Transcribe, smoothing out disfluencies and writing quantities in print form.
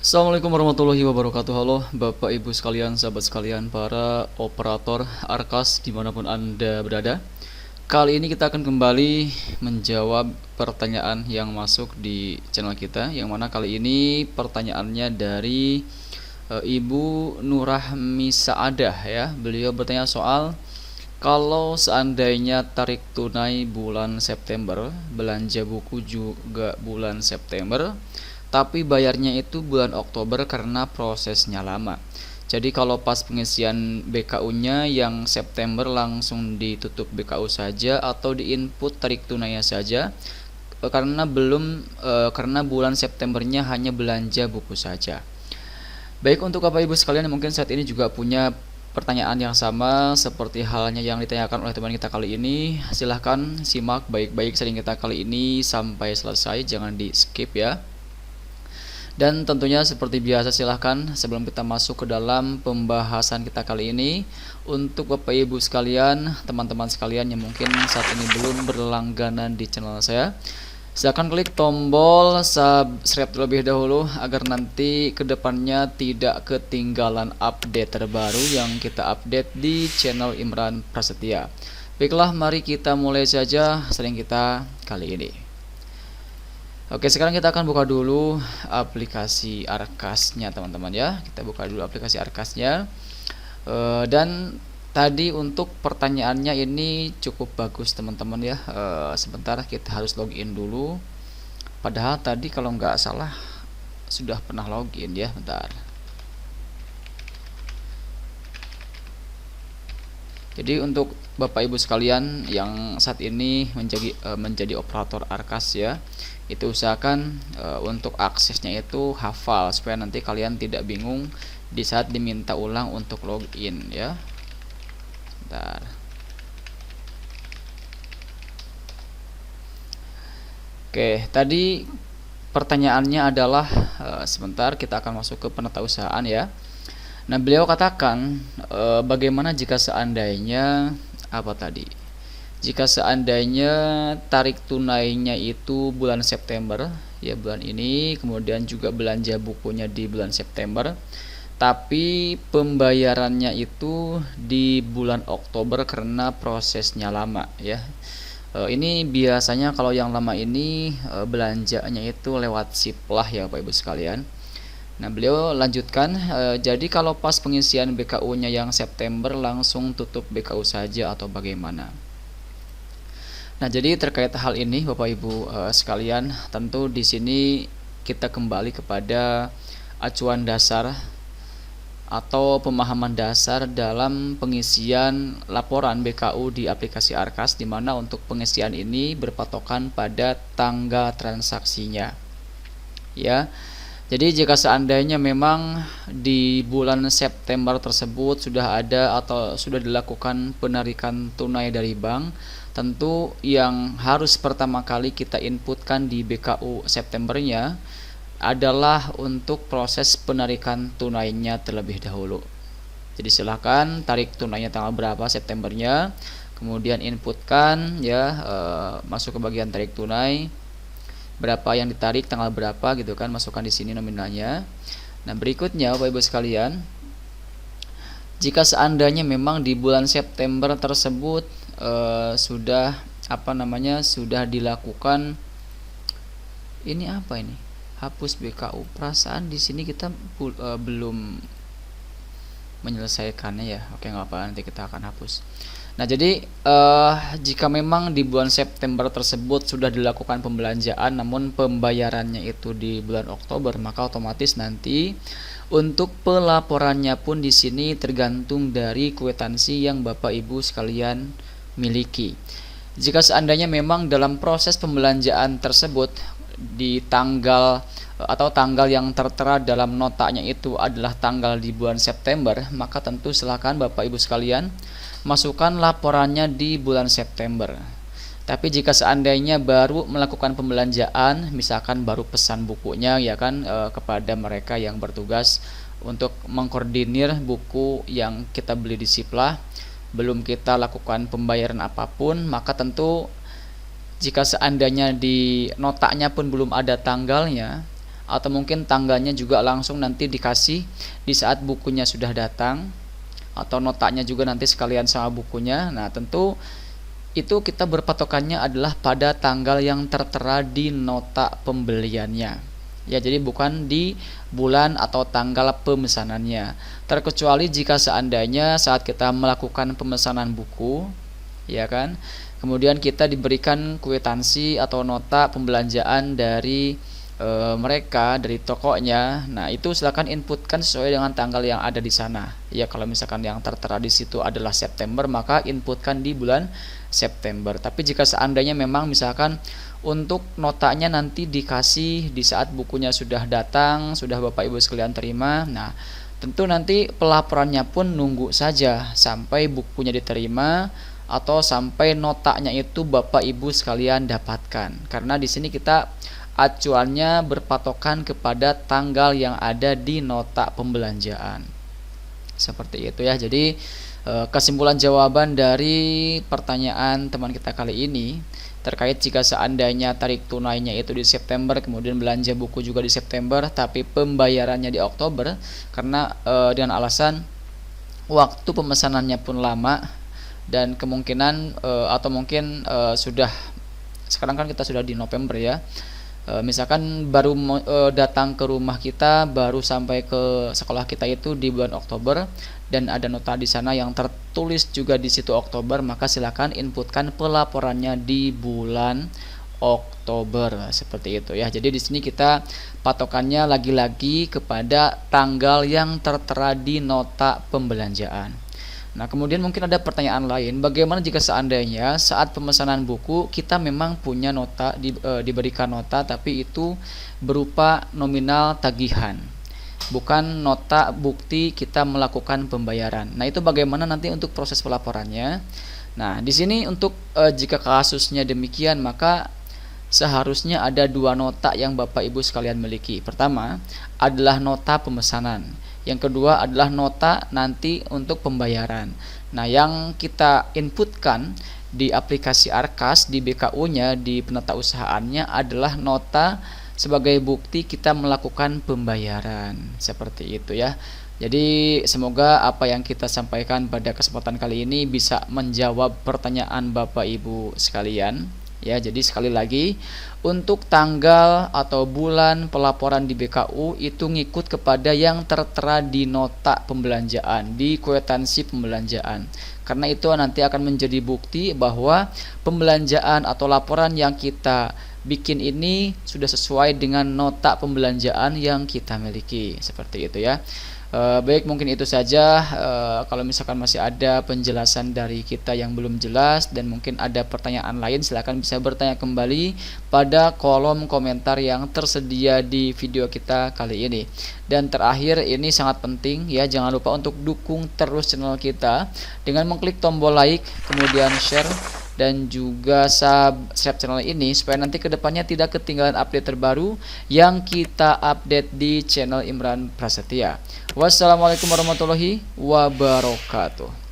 Assalamualaikum warahmatullahi wabarakatuh. Halo Bapak Ibu sekalian, sahabat sekalian, para operator Arkas dimanapun Anda berada. Kali ini kita akan kembali menjawab pertanyaan yang masuk di channel kita, yang mana kali ini pertanyaannya dari Ibu Nurahmi Saadah ya. Beliau bertanya soal kalau seandainya tarik tunai bulan September, belanja buku juga bulan September, tapi bayarnya itu bulan Oktober karena prosesnya lama. Jadi kalau pas pengisian BKU-nya yang September langsung ditutup BKU saja atau diinput tarik tunainya saja, karena bulan Septembernya hanya belanja buku saja. Baik, untuk Bapak Ibu sekalian yang mungkin saat ini juga punya pertanyaan yang sama seperti halnya yang ditanyakan oleh teman kita kali ini, silahkan simak baik-baik sharing kita kali ini sampai selesai, jangan di skip ya. Dan tentunya seperti biasa, silahkan sebelum kita masuk ke dalam pembahasan kita kali ini, untuk Bapak Ibu sekalian, teman-teman sekalian yang mungkin saat ini belum berlangganan di channel saya, silahkan klik tombol subscribe terlebih dahulu agar nanti kedepannya tidak ketinggalan update terbaru yang kita update di channel Imran Prasetya. Baiklah, mari kita mulai saja sharing kita kali ini. Oke, sekarang kita akan buka dulu aplikasi Arkasnya teman-teman ya. Kita buka dulu aplikasi Arkasnya. Dan tadi untuk pertanyaannya ini cukup bagus teman-teman ya. Sebentar, kita harus login dulu. Padahal tadi kalau nggak salah sudah pernah login ya. Bentar. Jadi untuk Bapak Ibu sekalian yang saat ini menjadi operator Arkas ya, itu usahakan untuk aksesnya itu hafal supaya nanti kalian tidak bingung di saat diminta ulang untuk login ya. Bentar. Oke, tadi pertanyaannya adalah sebentar, kita akan masuk ke penatausahaan ya. Nah, beliau katakan bagaimana jika seandainya apa tadi? Jika seandainya tarik tunainya itu bulan September, ya bulan ini, kemudian juga belanja bukunya di bulan September, tapi pembayarannya itu di bulan Oktober karena prosesnya lama ya. Ini biasanya kalau yang lama ini belanjanya itu lewat Siplah ya Bapak Ibu sekalian. Nah, beliau lanjutkan, jadi kalau pas pengisian BKU-nya yang September langsung tutup BKU saja atau bagaimana? Nah, jadi terkait hal ini Bapak Ibu sekalian, tentu di sini kita kembali kepada acuan dasar atau pemahaman dasar dalam pengisian laporan BKU di aplikasi Arkas, di mana untuk pengisian ini berpatokan pada tanggal transaksinya. Ya. Jadi jika seandainya memang di bulan September tersebut sudah ada atau sudah dilakukan penarikan tunai dari bank, tentu yang harus pertama kali kita inputkan di BKU Septembernya adalah untuk proses penarikan tunainya terlebih dahulu. Jadi silakan tarik tunainya tanggal berapa Septembernya, kemudian inputkan ya, masuk ke bagian tarik tunai, berapa yang ditarik, tanggal berapa gitu kan, masukkan di sini nominalnya. Nah, berikutnya Bapak Ibu sekalian, jika seandainya memang di bulan September tersebut sudah sudah dilakukan ini apa ini? Hapus BKU. Perasaan di sini kita belum menyelesaikannya ya. Oke, nggak apa, nanti kita akan hapus. Nah, jadi jika memang di bulan September tersebut sudah dilakukan pembelanjaan namun pembayarannya itu di bulan Oktober, maka otomatis nanti untuk pelaporannya pun di sini tergantung dari kwitansi yang Bapak Ibu sekalian miliki. Jika seandainya memang dalam proses pembelanjaan tersebut di tanggal atau tanggal yang tertera dalam notanya itu adalah tanggal di bulan September, maka tentu silakan Bapak Ibu sekalian masukkan laporannya di bulan September. Tapi jika seandainya baru melakukan pembelanjaan, misalkan baru pesan bukunya ya kan, kepada mereka yang bertugas untuk mengkoordinir buku yang kita beli di Siplah, belum kita lakukan pembayaran apapun, maka tentu jika seandainya di notanya pun belum ada tanggalnya, atau mungkin tanggalnya juga langsung nanti dikasih di saat bukunya sudah datang, atau notanya juga nanti sekalian sama bukunya. Nah, tentu itu kita berpatokannya adalah pada tanggal yang tertera di nota pembeliannya. Ya, jadi bukan di bulan atau tanggal pemesanannya. Terkecuali jika seandainya saat kita melakukan pemesanan buku, ya kan, kemudian kita diberikan kwitansi atau nota pembelanjaan dari mereka, dari tokonya. Nah, itu silakan inputkan sesuai dengan tanggal yang ada di sana. Ya, kalau misalkan yang tertera di situ adalah September, maka inputkan di bulan September. Tapi jika seandainya memang misalkan untuk notanya nanti dikasih di saat bukunya sudah datang, sudah Bapak Ibu sekalian terima, nah tentu nanti pelaporannya pun nunggu saja sampai bukunya diterima atau sampai notanya itu Bapak Ibu sekalian dapatkan. Karena di sini kita acuannya berpatokan kepada tanggal yang ada di nota pembelanjaan. Seperti itu ya. Jadi kesimpulan jawaban dari pertanyaan teman kita kali ini terkait jika seandainya tarik tunainya itu di September, kemudian belanja buku juga di September, tapi pembayarannya di Oktober, karena dengan alasan waktu pemesanannya pun lama dan kemungkinan atau mungkin sudah, sekarang kan kita sudah di November ya. Misalkan baru datang ke rumah kita, baru sampai ke sekolah kita itu di bulan Oktober, dan ada nota di sana yang tertulis juga di situ Oktober, maka silakan inputkan pelaporannya di bulan Oktober, seperti itu ya. Jadi di sini kita patokannya lagi-lagi kepada tanggal yang tertera di nota pembelanjaan. Nah, kemudian mungkin ada pertanyaan lain, bagaimana jika seandainya saat pemesanan buku kita memang punya nota, diberikan nota, tapi itu berupa nominal tagihan, bukan nota bukti kita melakukan pembayaran. Nah, itu bagaimana nanti untuk proses pelaporannya? Nah, di sini untuk jika kasusnya demikian, maka seharusnya ada dua nota yang Bapak Ibu sekalian miliki. Pertama adalah nota pemesanan, yang kedua adalah nota nanti untuk pembayaran. Nah, yang kita inputkan di aplikasi Arkas di BKU-nya, di penata usahaannya adalah nota sebagai bukti kita melakukan pembayaran. Seperti itu ya. Jadi semoga apa yang kita sampaikan pada kesempatan kali ini bisa menjawab pertanyaan Bapak Ibu sekalian. Ya, jadi sekali lagi untuk tanggal atau bulan pelaporan di BKU itu ngikut kepada yang tertera di nota pembelanjaan, di kwitansi pembelanjaan. Karena itu nanti akan menjadi bukti bahwa pembelanjaan atau laporan yang kita bikin ini sudah sesuai dengan nota pembelanjaan yang kita miliki. Seperti itu ya. Baik, mungkin itu saja. Kalau misalkan masih ada penjelasan dari kita yang belum jelas dan mungkin ada pertanyaan lain, silakan bisa bertanya kembali pada kolom komentar yang tersedia di video kita kali ini. Dan terakhir, ini sangat penting ya, jangan lupa untuk dukung terus channel kita dengan mengklik tombol like, kemudian share dan juga subscribe channel ini supaya nanti kedepannya tidak ketinggalan update terbaru yang kita update di channel Imran Prasetya. Wassalamualaikum warahmatullahi wabarakatuh.